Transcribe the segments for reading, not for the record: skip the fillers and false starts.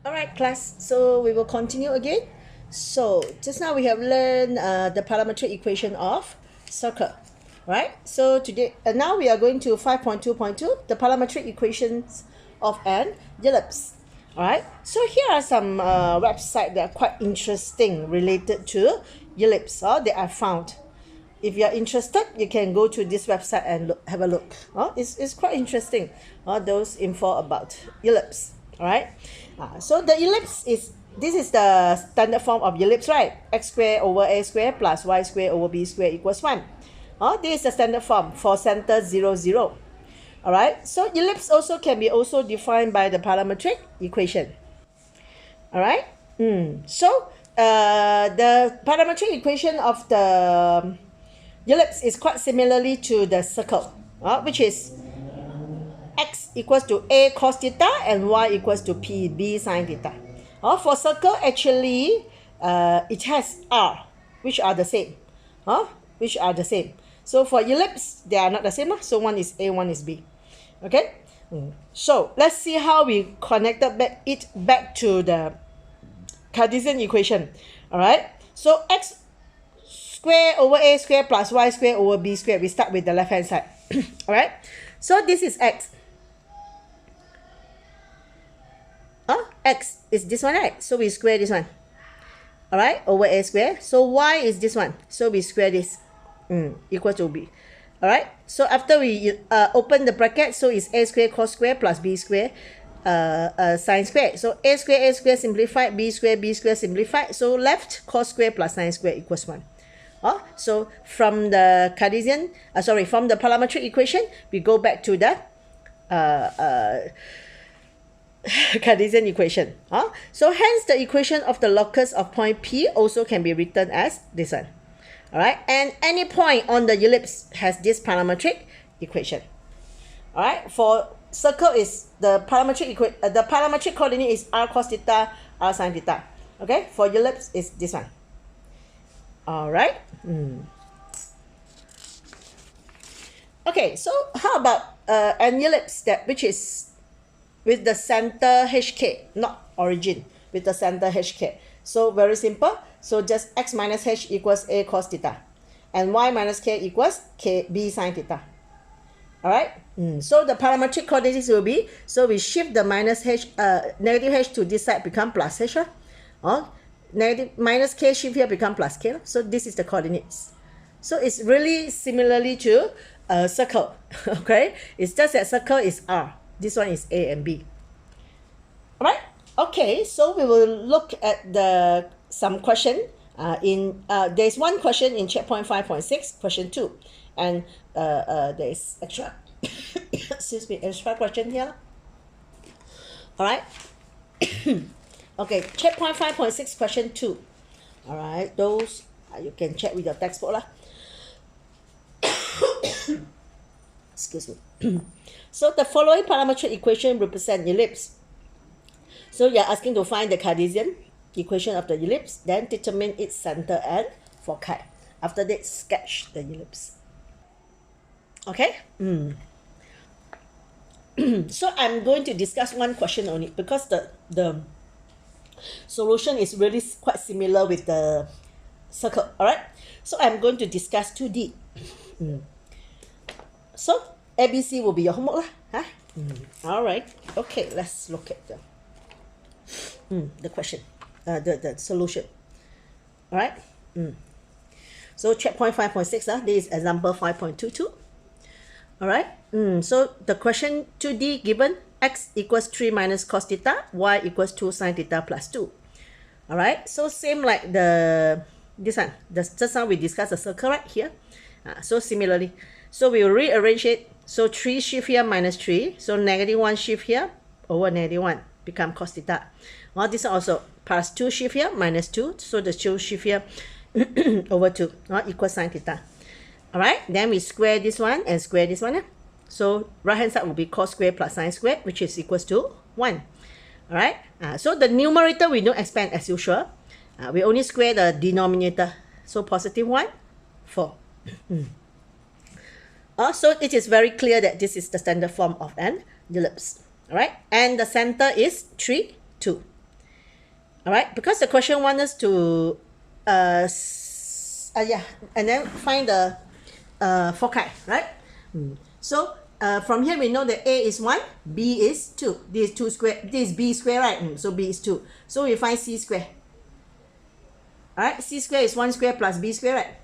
All right, class. So we will continue again. So just now we have learned the parametric equation of circle, right? So today, now we are going to 5.2.2, the parametric equations of an ellipse. All right. So here are some websites that are quite interesting related to ellipse, that I found. If you are interested, you can go to this website and have a look. It's quite interesting. Those info about ellipse. All right. So the ellipse is, this is the standard form of ellipse, right? X squared over a squared plus y squared over b squared equals 1. This is the standard form for center 0, 0. All right. So ellipse also can be also defined by the parametric equation. All right. So the parametric equation of the ellipse is quite similarly to the circle, which is x equals to a cos theta and y equals to p b sine theta. For circle, actually, it has r, which are the same. Which are the same. So for ellipse, they are not the same. So one is a, one is b. Okay. So let's see how we connected it back to the Cartesian equation. All right. So x square over a square plus y square over b square. We start with the left hand side. All right. So this is x. X is this one, right? So we square this one. All right, over a square. So y is this one. So we square this. Equal to b. All right. So after we open the bracket, so it's a square cos square plus b square sine square. So a square simplified, b square simplified. So left cos square plus sine square equals 1. So from the Cartesian, from the parametric equation, we go back to the Cartesian equation. So hence the equation of the locus of point P also can be written as this one. All right, and any point on the ellipse has this parametric equation. All right, for circle is the parametric coordinate is r cos theta, r sin theta. Okay, for ellipse is this one. All right. Okay, so how about an ellipse that which is with the center HK, not origin, with the center HK. So very simple. So just x minus h equals a cos theta, and y minus k equals k b sine theta. All right. So the parametric coordinates will be, so we shift the minus h, negative h to this side, become plus h. Negative minus k shift here, become plus k. So this is the coordinates. So it's really similarly to a circle. Okay. It's just that circle is r. This one is a and b. All right. Okay. So we will look at some question. There's one question in checkpoint 5.6, question 2, and there is extra excuse me, extra question here. All right. Okay, checkpoint 5.6, question 2. All right, those you can check with your textbook lah. Excuse me. So the following parametric equation represent ellipse. So you're asking to find the Cartesian equation of the ellipse, then determine its center and foci. After that, sketch the ellipse. Okay. So I'm going to discuss one question only, because the solution is really quite similar with the circle. All right. So I'm going to discuss 2D. So ABC will be your homework lah. All right. Okay. Let's look at the question, the solution. All right. So checkpoint 5.6. This is example 5.22. All right. So the question 2D given x equals 3 minus cos theta, y equals 2 sin theta plus 2. All right. So same like this one. Just now we discussed the circle right here. So similarly, so we will rearrange it. So 3 shift here minus 3. So negative 1 shift here over negative 1 become cos theta. This one also plus 2 shift here minus 2. So the 2 shift here over 2 equals sin theta. All right. Then we square this one and square this one. So right hand side will be cos square plus sin square, which is equals to 1. All right. So the numerator we don't expand as usual. We only square the denominator. So positive 1, 4. So it is very clear that this is the standard form of an ellipse. All right. And the center is 3, 2. All right, because the question wants us to, yeah, and then find the foci, right? So from here we know that A is 1, B is 2. This is 2 square, this is B square, right? So B is 2. So we find C square. All right, C square is 1 square plus B square, right?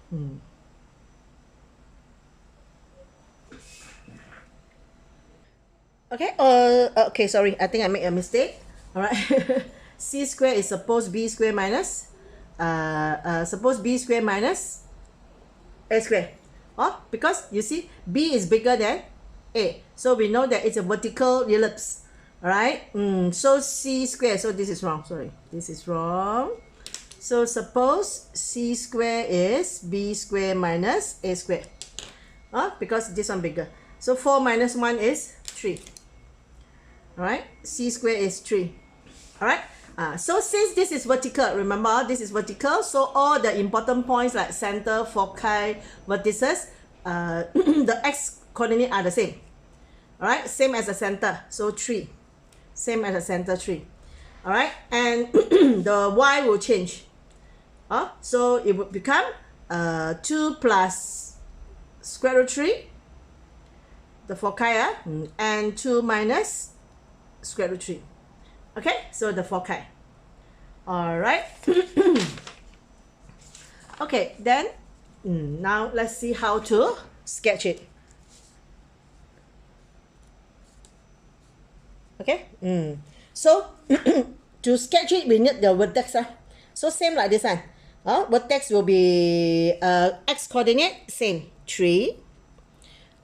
Okay, okay, sorry, I think I made a mistake. All right, C square is suppose B square minus, suppose B square minus A square. Oh, because you see, B is bigger than A. So we know that it's a vertical ellipse. All right, so C square, so this is wrong, sorry. This is wrong. So suppose C square is B square minus A square. Because this one bigger. So 4 minus 1 is 3. All right, C square is 3. All right, so since this is vertical, remember this is vertical, so all the important points like center, foci, vertices, the x coordinate are the same. All right, same as the center, so 3. Same as the center, 3. All right, and the y will change. So it would become 2 plus square root 3, the foci, and 2 minus square root 3. Okay, so the foci. All right. Okay, then now let's see how to sketch it. Okay, so to sketch it we need the vertex. So same like this one. Vertex will be x coordinate same 3.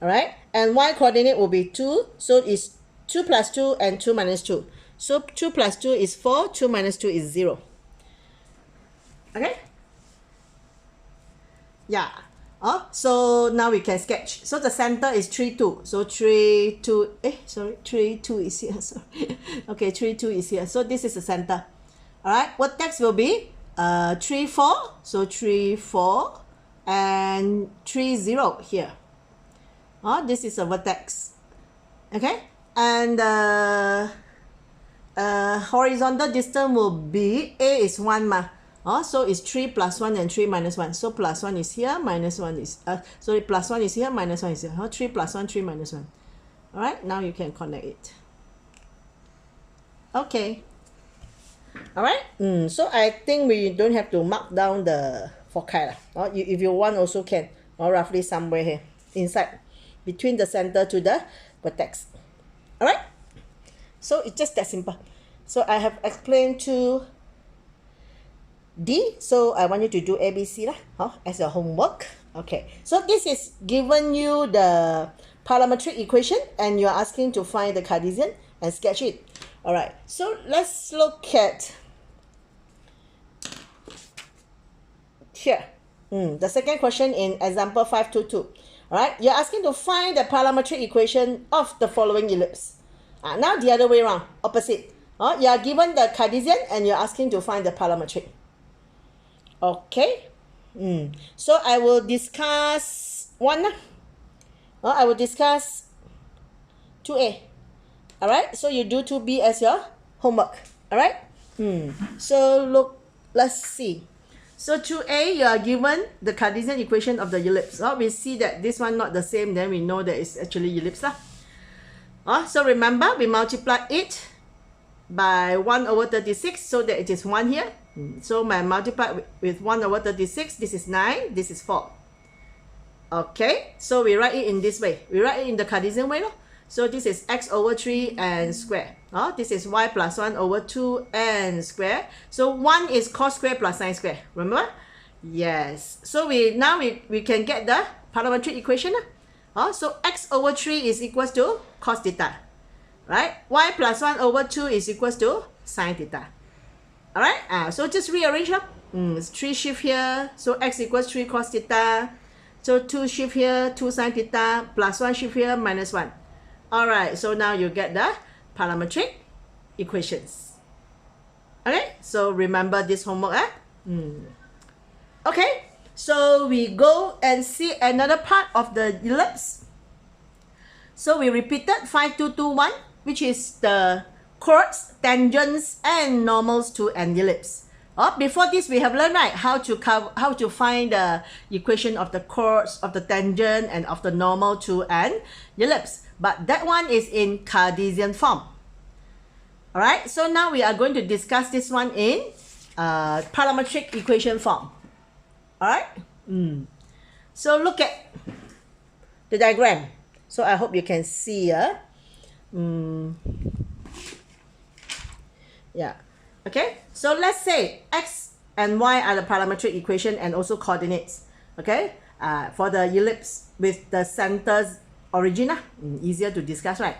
All right, and y coordinate will be 2, so it's 2 plus 2 and 2 minus 2. So 2 plus 2 is 4, 2 minus 2 is 0. Okay? Yeah. So now we can sketch. So the center is 3, 2. So 3, 2, 3, 2 is here. Sorry. Okay, 3, 2 is here. So this is the center. All right, vertex will be 3, 4. So 3, 4 and 3, 0 here. This is a vertex. Okay, and horizontal distance will be, A is 1 ma. So it's 3 plus 1 and 3 minus 1. So plus 1 is here, minus 1 is, sorry, plus 1 is here, minus 1 is here. 3 plus 1, 3 minus 1. All right, now you can connect it. Okay. All right, so I think we don't have to mark down the foci. If you want also can, or roughly somewhere here, inside, between the center to the vertex. All right, so it's just that simple. So I have explained to D, so I want you to do ABC as your homework. Okay, so this is given you the parametric equation and you're asking to find the Cartesian and sketch it. All right, so let's look at here. The second question in example 522. All right, you're asking to find the parametric equation of the following ellipse. Now the other way around, opposite. You are given the Cartesian and you're asking to find the parametric. Okay, so I will discuss one. I will discuss 2A. All right, so you do 2B as your homework. All right, so look, let's see. So 2A, you are given the Cartesian equation of the ellipse. We see that this one not the same, then we know that it's actually ellipse. So remember, we multiply it by 1 over 36 so that it is 1 here. So I multiply with 1 over 36, this is 9, this is 4. Okay, so we write it in this way. We write it in the Cartesian way. So this is x over 3 and square. This is y plus 1 over 2 and square. So 1 is cos square plus sine square. Remember? Yes. So now we can get the parametric equation. So x over 3 is equals to cos theta. Right? Y plus 1 over 2 is equals to sine theta. Alright? So just rearrange. 3 shift here. So x equals 3 cos theta. So 2 shift here, 2 sine theta, plus 1 shift here, minus 1. Alright, so now you get the parametric equations. Okay, so remember this homework. Okay, so we go and see another part of the ellipse. So we repeated 5221, which is the chords, tangents, and normals to an ellipse. Before this, we have learned, right, how to find the equation of the chords, of the tangent, and of the normal to an ellipse. But that one is in Cartesian form. Alright, so now we are going to discuss this one in parametric equation form. Alright, so look at the diagram. So I hope you can see. Yeah. Okay, so let's say x and y are the parametric equation and also coordinates. Okay, for the ellipse with the center's origin, easier to discuss, right?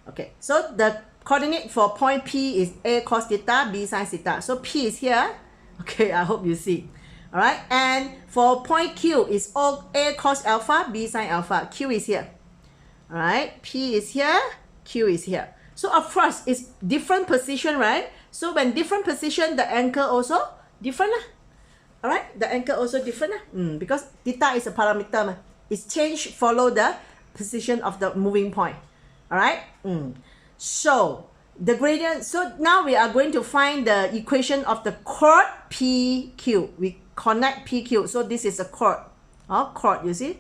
Okay, so the coordinate for point P is a cos theta, b sin theta. So P is here. Okay, I hope you see. All right, and for point Q is all a cos alpha, b sin alpha. Q is here. All right, P is here, Q is here. So of course, it's different position, right? So when different position, the angle also different. All right, the angle also different. Because theta is a parameter. It's change follow the position of the moving point. All right. So the gradient. So now we are going to find the equation of the chord PQ. We connect PQ. So this is a chord. Chord, you see.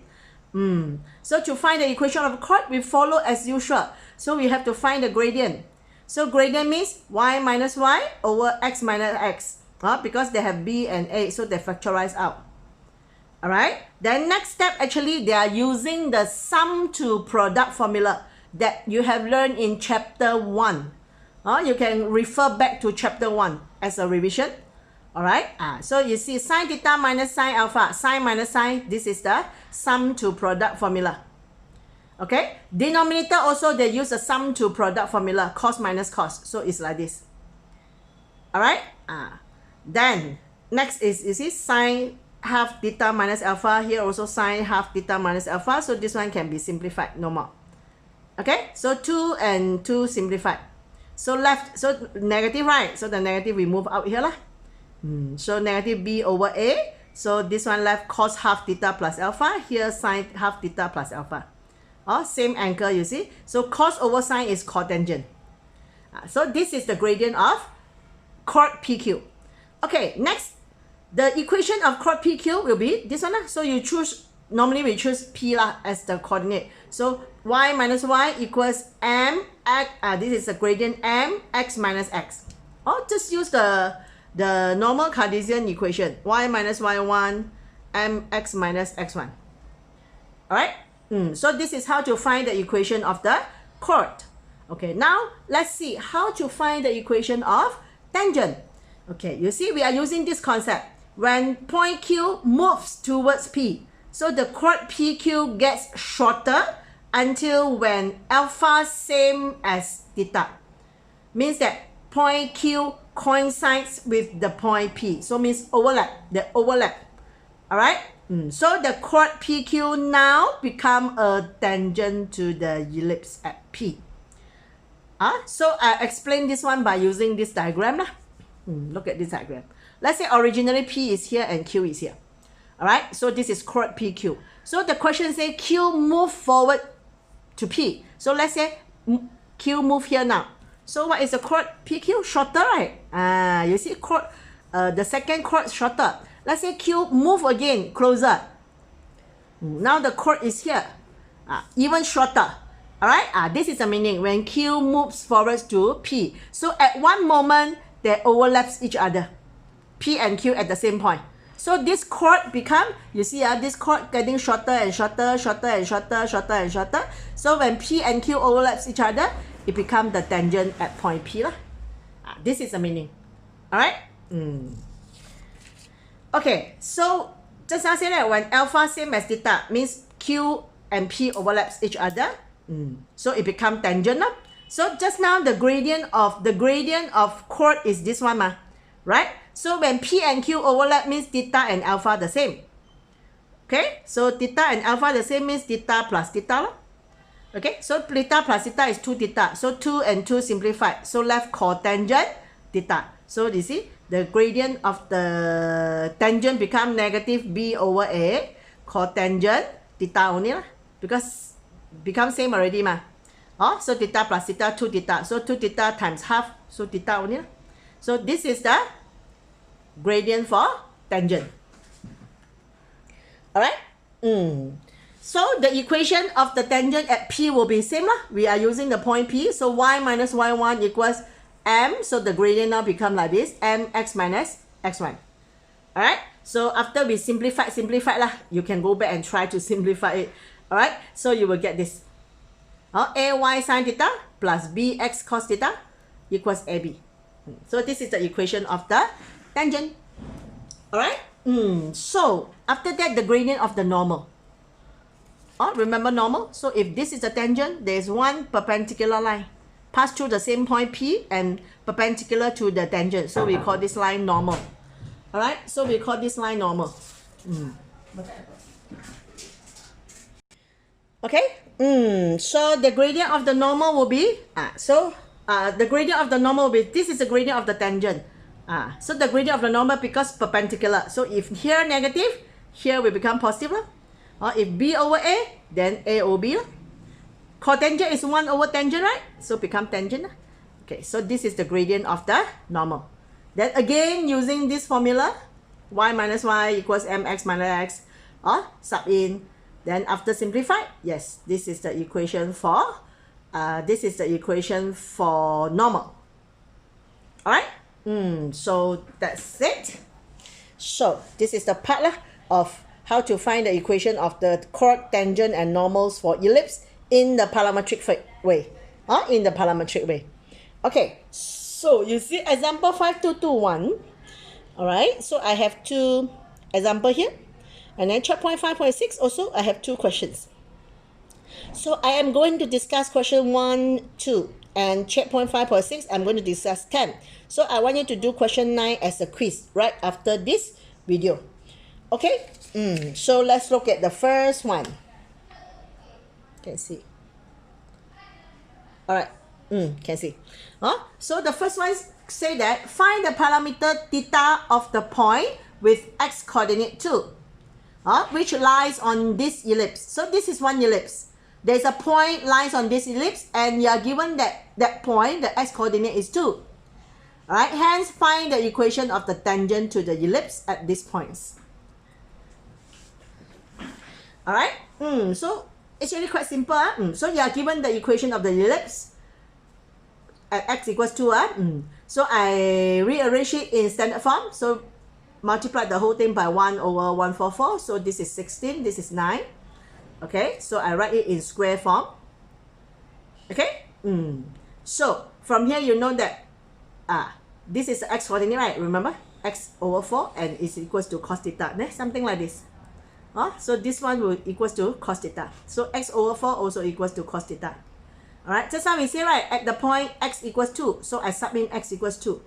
So to find the equation of a chord, we follow as usual. So we have to find the gradient. So gradient means y minus y over x minus x. Because they have b and a, so they factorize out. Alright. Then next step, actually, they are using the sum to product formula that you have learned in chapter 1. You can refer back to chapter 1 as a revision. Alright. So you see sin theta minus sin alpha, sin minus sin, this is the sum to product formula. Okay, denominator also they use a sum to product formula, cos minus cos. So it's like this. Alright. Then next is, you see, sine half theta minus alpha. Here also sine half theta minus alpha. So this one can be simplified, no more. Okay, so 2 and 2 simplified. So left, so negative, right? So the negative we move out here lah. So negative b over a. So this one left cos half theta plus alpha. Here sine half theta plus alpha. Same angle, you see. So cos over sine is cotangent. So this is the gradient of chord PQ. Okay, next, the equation of chord PQ will be this one. So you choose, normally we choose P as the coordinate. So y minus y equals m x, this is the gradient m x minus x. Just use the normal Cartesian equation. Y minus y1, mx minus x1. Alright? So this is how to find the equation of the chord. Okay, now let's see how to find the equation of tangent. Okay, you see we are using this concept. When point Q moves towards P, so the chord PQ gets shorter until when alpha same as theta. Means that point Q coincides with the point P. So means overlap, the overlap. Alright? So the chord PQ now become a tangent to the ellipse at P. So I explain this one by using this diagram. Look at this diagram. Let's say originally P is here and Q is here. Alright, so this is chord PQ. So the question says Q move forward to P. So let's say Q move here now. So what is the chord PQ? Shorter, right? You see chord, the second chord shorter. Let's say Q move again, closer. Now the chord is here, even shorter. Alright, this is the meaning when Q moves forward to P. So at one moment, they overlaps each other. P and Q at the same point. So this chord become, you see, this chord getting shorter and shorter, shorter and shorter, shorter and shorter. So when P and Q overlaps each other, it becomes the tangent at point P. This is the meaning. Alright? Okay, so just now say that when alpha same as theta means Q and P overlaps each other. So it becomes tangent. So just now the gradient of chord is this one, right? So when P and Q overlap means theta and alpha the same. Okay, so theta and alpha the same means theta plus theta. Okay, so theta plus theta is 2 theta. So 2 and 2 simplified. So left cotangent theta. So you see the gradient of the tangent become negative b over a cotangent theta only because become same already . So theta plus theta, 2 theta. So 2 theta times half, so theta only. So this is the gradient for tangent. Alright? So the equation of the tangent at P will be same lah. We are using the point P. So y minus y1 equals m. So the gradient now become like this. mx minus x1. Alright? So after we simplify lah. You can go back and try to simplify it. Alright? So you will get this. Ay sin theta plus bx cos theta equals ab. So this is the equation of the tangent. Alright? So after that, the gradient of the normal. Remember normal? So if this is a tangent, there is one perpendicular line pass through the same point P and perpendicular to the tangent. So we call this line normal. Alright? So we call this line normal. Okay? So the gradient of the normal will be, the gradient of the normal will be, this is the gradient of the tangent. So the gradient of the normal because perpendicular. So if here negative, here will become positive. If B over A, then A over B. Cotangent is 1 over tangent, right? So become tangent. Okay, so this is the gradient of the normal. Then again, using this formula, y minus y equals mx minus x, sub in. Then after simplify, yes, this is the equation for normal. Alright? So that's it. So this is the part of how to find the equation of the chord, tangent, and normals for ellipse in the parametric way. Okay, so you see example 5221. Alright, so I have two example here. And then checkpoint 5.6 also I have two questions. So I am going to discuss question 1, 2. And checkpoint 5.6 I'm going to discuss 10. So I want you to do question 9 as a quiz right after this video. Okay? So let's look at the first one. Can see. Alright. Can see. So the first one say that find the parameter theta of the point with x coordinate 2. Which lies on this ellipse. So this is one ellipse. There's a point lies on this ellipse and you are given that point, the x coordinate is 2. Alright, hence find the equation of the tangent to the ellipse at these points. Alright, so it's really quite simple. So you are given the equation of the ellipse at x equals 2. So I rearrange it in standard form. So multiply the whole thing by 1 over 144. So this is 16, this is 9. Okay, so I write it in square form. Okay, so from here you know that this is the x coordinate, right? Remember, x over 4 and is equals to cos theta. Something like this. So this one will equals to cos theta. So x over 4 also equals to cos theta. Alright, just now we say, right, at the point x equals 2. So I sub in x equals 2.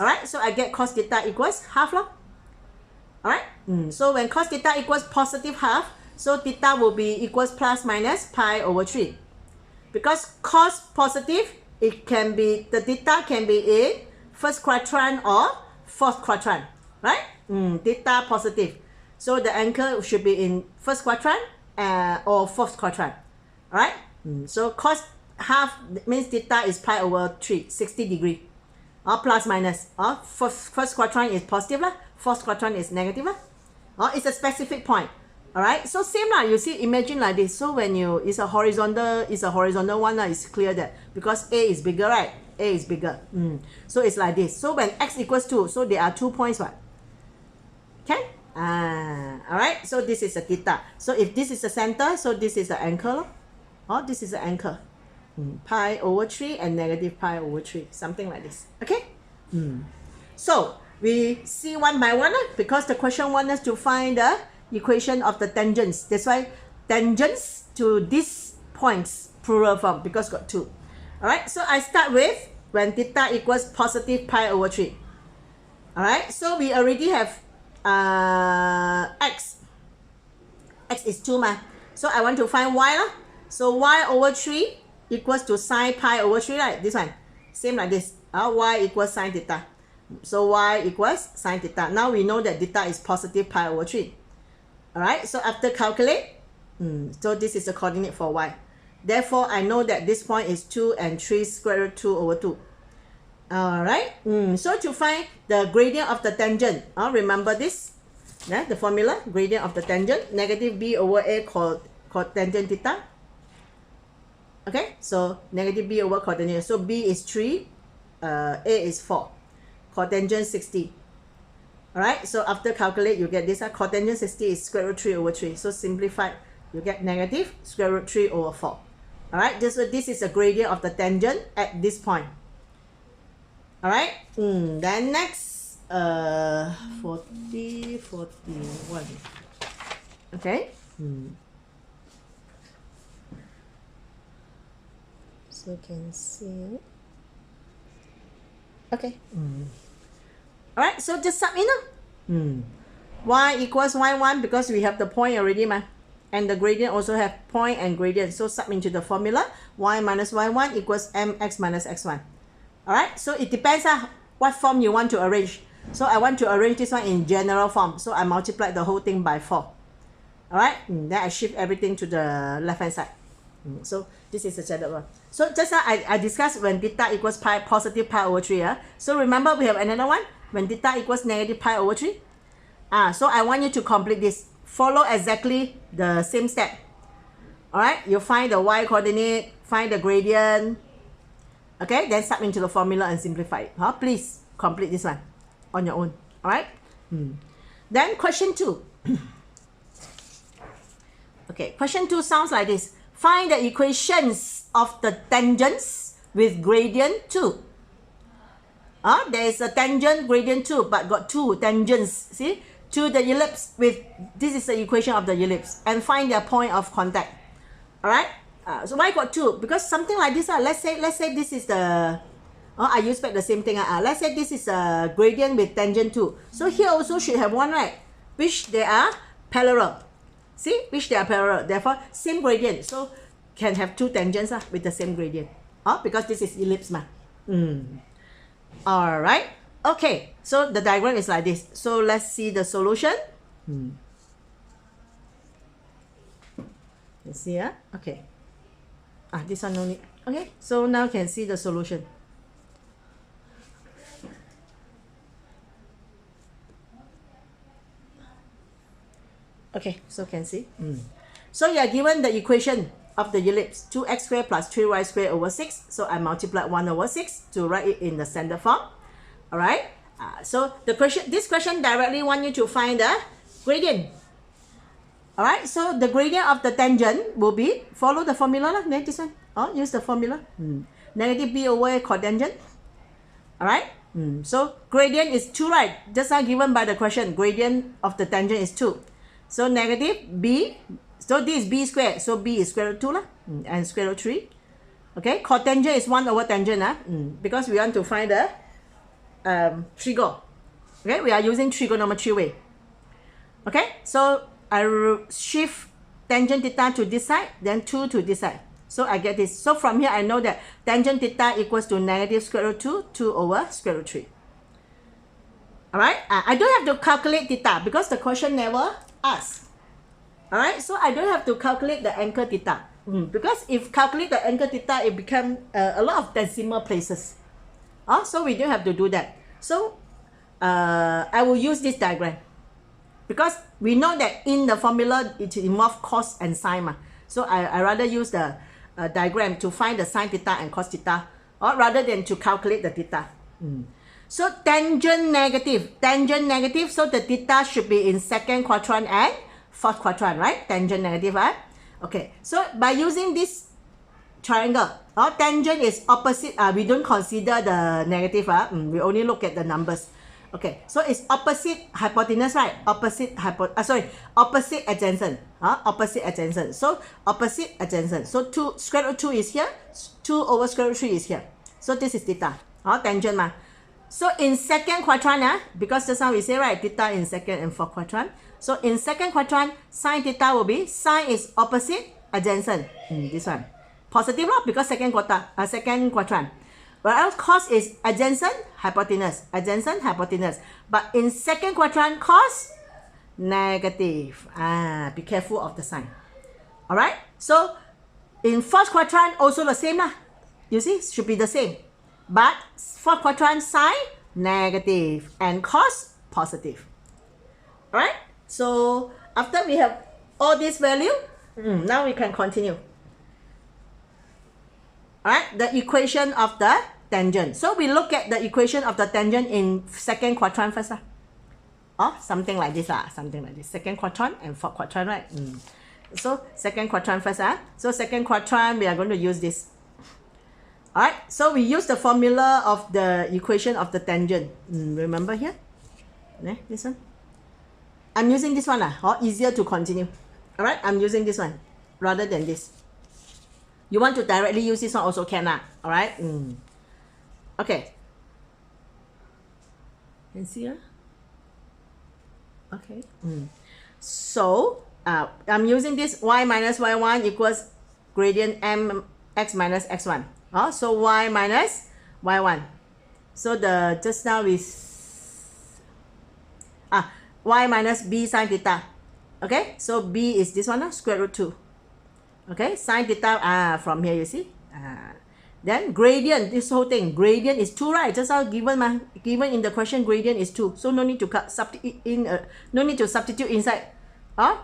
Alright, so I get cos theta equals half. Alright, so when cos theta equals positive half, so theta will be equals plus minus pi over 3. Because cos positive, it can be, the theta can be in first quadrant or fourth quadrant. Right? Theta positive. So the angle should be in first quadrant or fourth quadrant. Alright? So cos half means theta is pi over 3, 60 degree. Plus minus. First quadrant is positive, fourth quadrant is negative. It's a specific point. Alright, so same you see, imagine like this. So when it's a horizontal one, it's clear that because A is bigger, right? A is bigger. So it's like this. So when x equals 2, so there are 2 points, what? Okay? Alright, so this is a theta. So if this is the center, so this is the angle. This is the angle. Pi over 3 and negative pi over 3. Something like this. Okay? So we see one by one because the question wants us to find the equation of the tangents. That's why tangents to these points, plural form, because got 2. Alright, so I start with when theta equals positive pi over 3. Alright, so we already have x. X is 2 So I want to find y. So y over 3 equals to sine pi over 3, right? This one. Same like this. Y equals sine theta. So y equals sine theta. Now we know that theta is positive pi over 3. Alright, so after calculate, so this is the coordinate for y. Therefore, I know that this point is 2 and 3 square root 2 over 2. Alright, so to find the gradient of the tangent, remember this, the formula, gradient of the tangent, negative b over a cotangent theta. Okay, so negative b over cotangent, so b is 3, a is 4, cotangent 60. Alright, so after calculate, you get this, cotangent 60 is square root 3 over 3, so simplified, you get negative square root 3 over 4. Alright, so this is a gradient of the tangent at this point. Alright, then next, 40, 41. Okay. So you can see. Okay. Alright, so just sub in. Y equals y1 because we have the point already, and the gradient also have point and gradient. So sub into the formula. Y minus y1 equals mx minus x1. Alright, so it depends on what form you want to arrange. So I want to arrange this one in general form. So I multiply the whole thing by 4. Alright, then I shift everything to the left hand side. So this is the standard one. So just now I discussed when theta equals pi, positive pi over 3. So remember we have another one when theta equals negative pi over 3. So I want you to complete this. Follow exactly the same step. Alright, you find the y coordinate, find the gradient. Okay, then sub into the formula and simplify it. Please complete this one on your own. Alright? Then question 2. Okay, question 2 sounds like this. Find the equations of the tangents with gradient 2. There is a tangent gradient 2, but got 2 tangents. See? To the ellipse with, this is the equation of the ellipse. And find their point of contact. Alright? So why got 2? Because something like this, let's say this is the, I use back the same thing. Let's say this is a gradient with tangent 2. So here also should have 1, right? Which they are parallel. See? Which they are parallel. Therefore, same gradient. So can have 2 tangents with the same gradient. Because this is ellipse. Alright. Okay. So the diagram is like this. So let's see the solution. Let's see. Okay. This one no need. Okay, so now can see the solution. Okay, so can see. So you are given the equation of the ellipse 2x squared plus 3y squared over 6. So I multiplied 1 over 6 to write it in the standard form. Alright. So this question directly want you to find the gradient. Alright, so the gradient of the tangent will be, follow the formula, this one. Use the formula. Negative b over a cotangent. Alright, so gradient is 2, right? Just now given by the question, gradient of the tangent is 2. So negative b, so this is b squared, so b is square root 2 and square root 3. Okay, cotangent is 1 over tangent because we want to find the trigo. Okay, we are using trigonometry way. Okay, so I shift tangent theta to this side, then 2 to this side. So I get this. So from here, I know that tangent theta equals to negative square root 2, 2 over square root 3. Alright, I don't have to calculate theta because the question never asks. Alright, so I don't have to calculate the angle theta. Because if calculate the angle theta, it becomes a lot of decimal places. So we don't have to do that. So I will use this diagram. Because we know that in the formula, it involves cos and sine. So I rather use the diagram to find the sine theta and cos theta, or rather than to calculate the theta. So tangent negative, so the theta should be in second quadrant and fourth quadrant, right? Tangent negative, right? Okay, so by using this triangle, tangent is opposite, we don't consider the negative, we only look at the numbers. Okay, so it's opposite hypotenuse, right? Opposite adjacent. Opposite adjacent. So opposite adjacent. So 2 square root 2 is here. 2 over square root 3 is here. So this is theta. Tangent. So in second quadrant, because just now we say, right, theta in second and fourth quadrant. So in second quadrant, sine theta will be, sine is opposite adjacent. This one. Positive, because second quadrant. Whereas cos is adjacent hypotenuse. But in second quadrant, cos negative. Be careful of the sign. Alright? So In fourth quadrant, also the same lah. You see, should be the same. But fourth quadrant, sine negative and cos positive. Alright? So after we have all this value, now we can continue. Alright, the equation of the tangent. So we look at the equation of the tangent in second quadrant first. Oh, something like this. Something like this. Second quadrant and fourth quadrant, right? So second quadrant first. So second quadrant, we are going to use this. Alright, so we use the formula of the equation of the tangent. Remember here? This one. I'm using this one. Easier to continue. Alright, I'm using this one rather than this. You want to directly use this one also can. Alright? Okay. Can see? Okay. So, I'm using this y minus y1 equals gradient mx minus x1. So y minus y1. So the just now is y minus b sine theta. Okay, so b is this one, square root 2. Okay, sine theta from here you see. Then gradient, this whole thing, gradient is 2, right? Just now given in the question, gradient is 2. So no need to no need to substitute inside.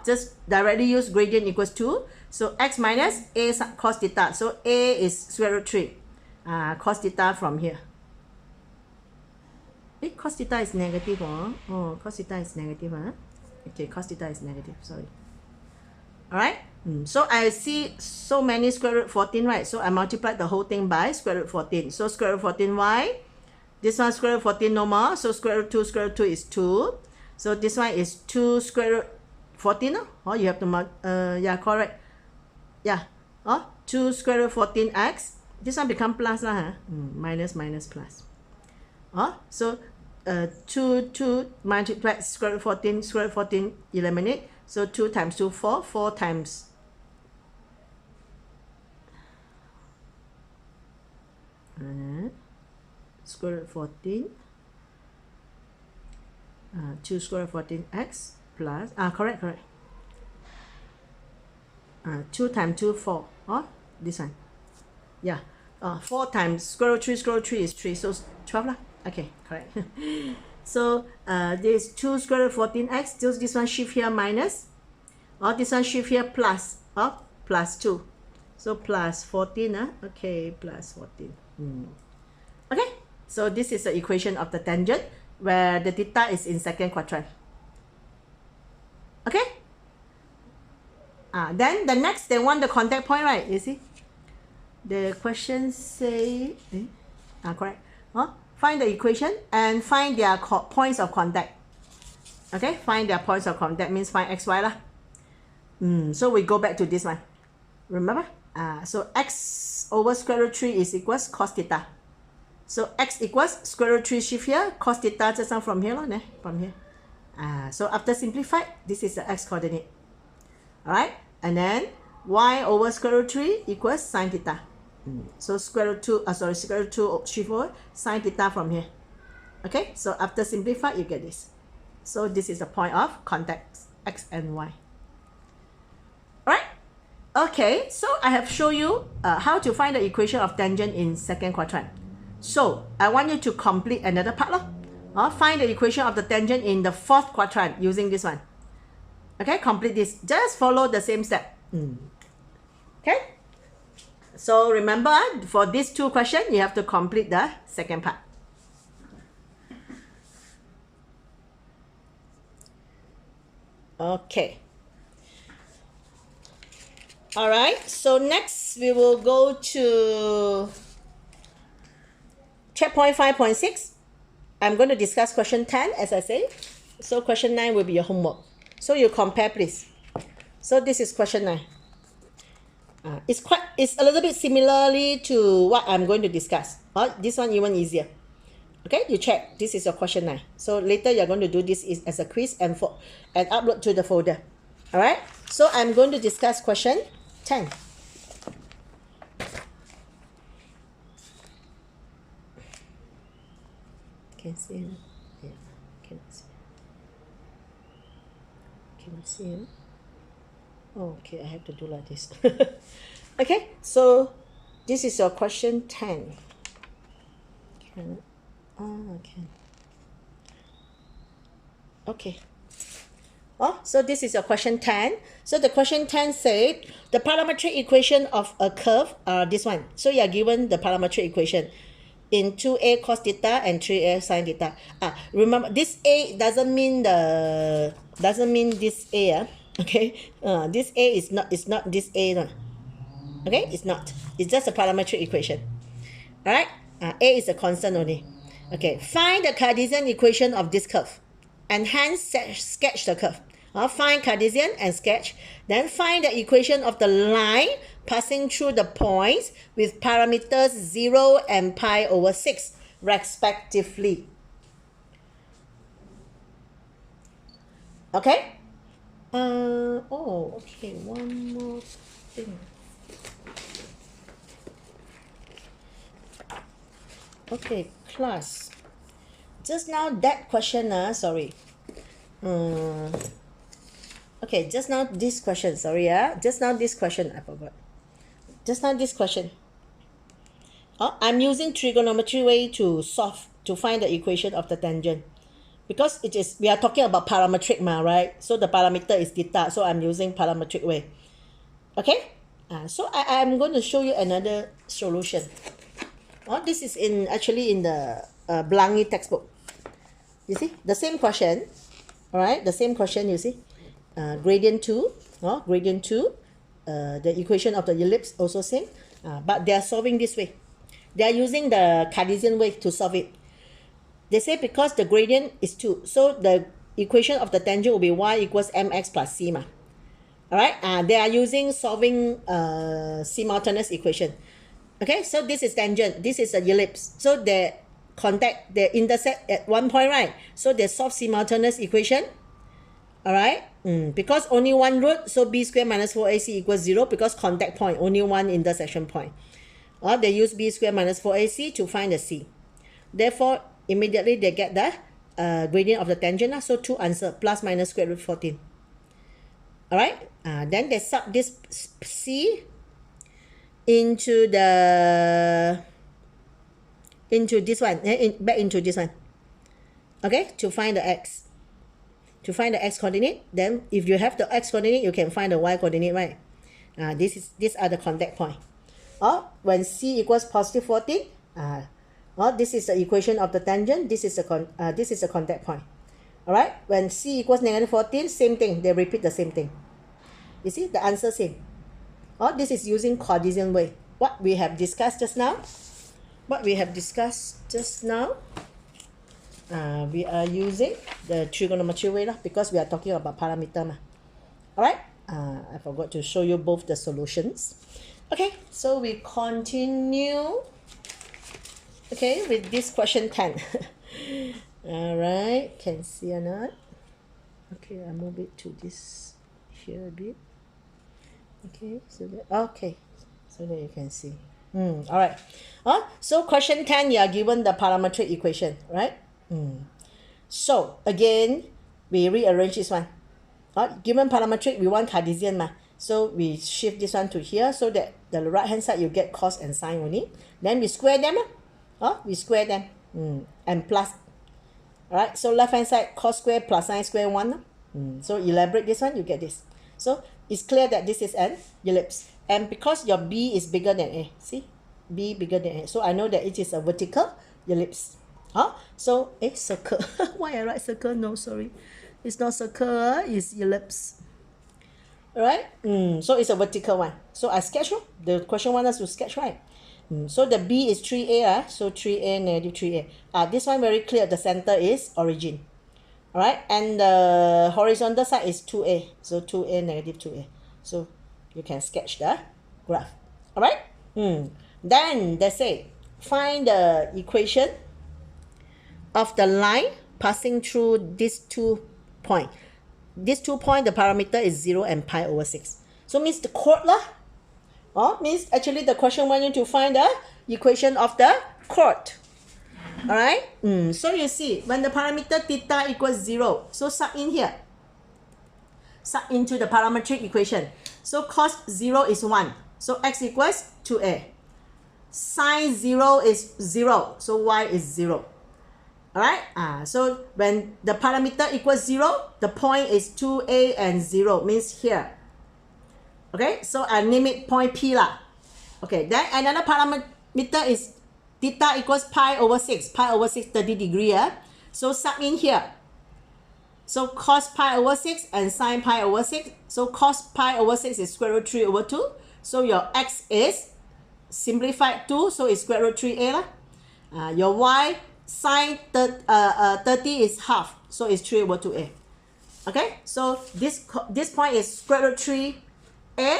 Just directly use gradient equals 2. So x minus a cos theta. So a is square root 3. Cos theta from here. Cos theta is negative. Cos theta is negative. Okay, cos theta is negative. Sorry. Alright. So I see so many square root 14, right? So I multiplied the whole thing by square root 14. So square root 14 y. This one square root 14 no more. So square root 2 is 2. So this one is 2 square root 14. You have to yeah, correct. Yeah. 2 square root 14x. This one become plus minus plus. So 2 multiply square root 14 eliminate. So 2 times 2 4 times square root 14 2 square root 14x plus correct 2 times 2 4 this one, yeah, 4 times square root 3 is 3, so 12 lah. Okay, correct. So this 2 square root 14x, this one shift here minus, this one shift here plus, plus 2, so plus 14. Okay, plus 14. Okay, so this is the equation of the tangent where the theta is in second quadrant. Okay, then the next they want the contact point, right? You see the question say correct. Find the equation and find their points of contact. Okay, find their points of contact means find xy lah. So we go back to this one. Remember? So x over square root 3 is equals cos theta. So x equals square root 3 shift here, cos theta just now from here, from here. So after simplified, this is the x coordinate. Alright, and then y over square root 3 equals sine theta. So square root 2 shift over sine theta from here. Okay, so after simplify, you get this. So this is the point of contact x and y. Alright. Okay, so I have shown you how to find the equation of tangent in second quadrant. So I want you to complete another part. Find the equation of the tangent in the fourth quadrant using this one. Okay, complete this. Just follow the same step. Okay. So remember, for these two questions, you have to complete the second part. Okay. Alright, so next we will go to checkpoint 5.6. I'm going to discuss question 10 as I say. So question 9 will be your homework. So you compare please. So this is question 9. It's a little bit similarly to what I'm going to discuss. This one even easier. Okay, you check. This is your question 9. So later you're going to do this as a quiz and upload to the folder. Alright, so I'm going to discuss question 10. Can see him? Yeah, can see. Can see him? Oh, okay, I have to do like this. Okay, so this is your question 10. Can, okay. Okay. Oh, so this is your question 10. So the question 10 said the parametric equation of a curve are this one. So you are given the parametric equation in 2a cos theta and 3a sin theta. Remember this a doesn't mean this a. Okay. This a is not this a. No. Okay, it's not. It's just a parametric equation. All right. A is a constant only. Okay. Find the Cartesian equation of this curve, and hence sketch the curve. Find Cartesian and sketch. Then find the equation of the line passing through the points with parameters 0 and pi over 6 respectively. Okay. Okay. One more thing. Okay, class. Just now that question, sorry. Okay, just now this question, sorry, just now this question, I forgot. Just now this question. I'm using trigonometry way to find the equation of the tangent. Because we are talking about parametric, right? So the parameter is theta, so I'm using parametric way. Okay? So I'm going to show you another solution. This is actually in the Blangi textbook. You see, the same question, all right? The same question, you see, gradient 2, the equation of the ellipse also same, but they are solving this way. They are using the Cartesian way to solve it. They say because the gradient is 2, so the equation of the tangent will be y equals mx plus c. All right, they are solving simultaneous equation. Okay, so this is tangent, this is a ellipse. So they intersect at one point, right? So they solve simultaneous equation. All right, because only one root, so b squared minus 4ac equals 0 because contact point, only one intersection point. Or they use b squared minus 4ac to find the c. Therefore, immediately they get the gradient of the tangent. So two answer, plus minus square root 14. All right, then they sub this c into this one, back into this one. Okay, to find the x. To find the x coordinate, then if you have the x coordinate, you can find the y coordinate, right? These are the contact point. When c equals positive 14, this is the equation of the tangent. This is a contact point. All right. When c equals negative 14, same thing. They repeat the same thing. You see the answer same. This is using Cartesian way. What we have discussed just now. We are using the trigonometry way because we are talking about parameter. Alright, I forgot to show you both the solutions. Okay, so we continue. Okay, with this question 10. Alright, can see or not? Okay, I move it to this here a bit. Okay, so that you can see. All right. So question 10, you are given the parametric equation, right? So again, we rearrange this one. Given parametric, we want Cartesian. So we shift this one to here so that the right hand side you get cos and sine only. Then we square them. And plus. Alright, so left hand side cos square plus sine square 1. So elaborate this one, you get this. So it's clear that this is an ellipse. And because your B is bigger than A, see? B bigger than A. So I know that it is a vertical ellipse. So, circle. Why I write circle? No, sorry. It's not circle, it's ellipse. Alright? So it's a vertical one. So I sketch. The question wants us to sketch, right? So the B is 3A. So 3A, negative 3A. This one very clear. The center is origin. Alright? And the horizontal side is 2A. So 2A, negative 2A. So you can sketch the graph. Alright? Then they say, find the equation of the line passing through these 2 points. These 2 points, the parameter is 0 and pi over 6. So means the chord means actually the question wants you to find the equation of the chord. Alright? So you see, when the parameter theta equals 0, so sub in here. Sub into the parametric equation. So cos 0 is 1. So x equals 2a. Sine 0 is 0, so y is 0. Alright, so when the parameter equals 0, the point is 2a and 0, means here. Okay, so I name it point P lah. Okay, then another parameter is theta equals pi over 6, 30 degree. So sub in here. So cos pi over 6 and sine pi over 6. So cos pi over 6 is square root 3 over 2. So your x is simplified 2, so it's square root 3a lah. Your y sine 30 is half, so it's 3 over 2a. Okay, so this point is square root 3a.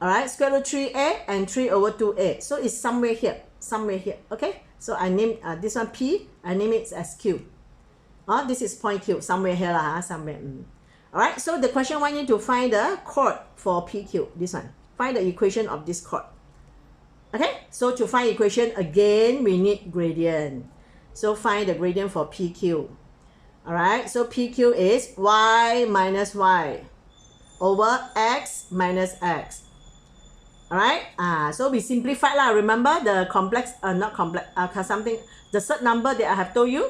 Alright, square root 3a and 3 over 2a. So it's somewhere here. Okay, so I name this one P, I name it as Q. This is point Q, somewhere here lah, somewhere. Alright, so the question want you to find the chord for PQ, this one. Find the equation of this chord. Okay, so to find equation again, we need gradient. So find the gradient for PQ. Alright, so PQ is y minus y over x minus x. Alright, so we simplified lah. Remember the complex, not complex, something, the third number that I have told you,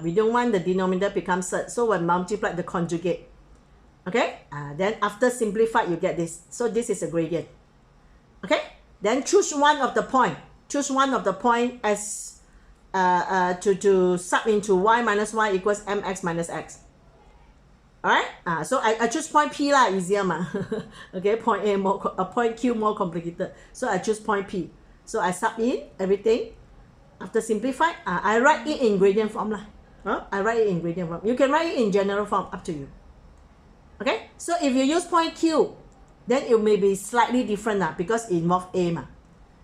we don't want the denominator become third, so when multiply the conjugate. Okay, then after simplified, you get this. So this is a gradient. Okay, then choose one of the point. Choose one of the point as to sub into y minus y equals mx minus x. Alright, so I choose point P lah, easier ma. Okay, point A more, point Q more complicated. So I choose point P. So I sub in everything. After simplify, I write it in gradient form lah. I write it in gradient form. You can write it in general form, up to you. Okay, so if you use point Q, then it may be slightly different lah, because it involves A ma.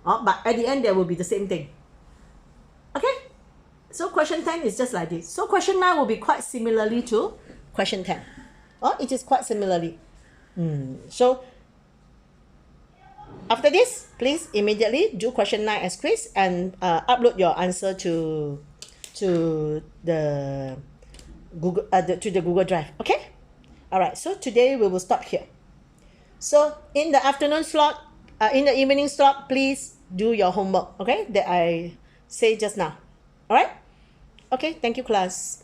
But at the end, there will be the same thing. Okay, so question 10 is just like this. So question 9 will be quite similarly to question 10. It is quite similarly. So after this, please immediately do question 9 as quiz and upload your answer to the Google Drive. Okay. All right. So today we will stop here. So in the afternoon slot, in the evening slot, please do your homework. Okay, that I say just now. All right. Okay. Thank you, class.